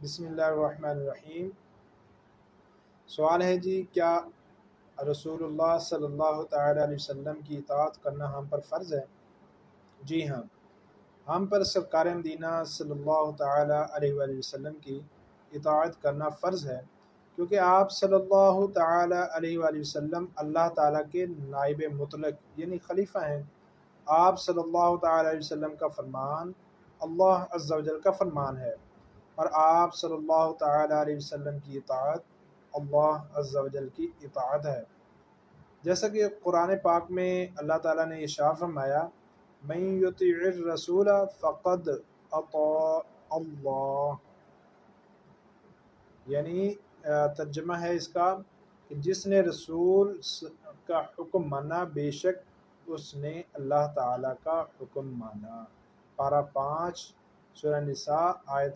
بسم اللہ الرحمن الرحیم۔ سوال ہے جی، کیا رسول اللہ صلی اللہ تعالیٰ علیہ وسلم کی اطاعت کرنا ہم پر فرض ہے؟ جی ہاں، ہم پر سرکار مدینہ صلی اللہ تعالیٰ علیہ وآلہ وسلم کی اطاعت کرنا فرض ہے، کیونکہ آپ صلی اللہ تعالیٰ علیہ وآلہ وسلم اللہ تعالیٰ کے نائب مطلق یعنی خلیفہ ہیں۔ آپ صلی اللہ تعالیٰ علیہ وسلم کا فرمان اللہ عز و جل کا فرمان ہے، اور آپ صلی اللہ تعالیٰ علیہ وسلم کی اطاعت اللہ عز و جل کی اطاعت ہے۔ جیسا کہ قرآن پاک میں اللہ تعالیٰ نے ارشاد فرمایا، من یطیع الرسول فقد اطاع اللہ، یعنی ترجمہ ہے اس کا کہ جس نے رسول کا حکم مانا بے شک اس نے اللہ تعالیٰ کا حکم مانا۔ پارہ 5 سورہ نساء آیت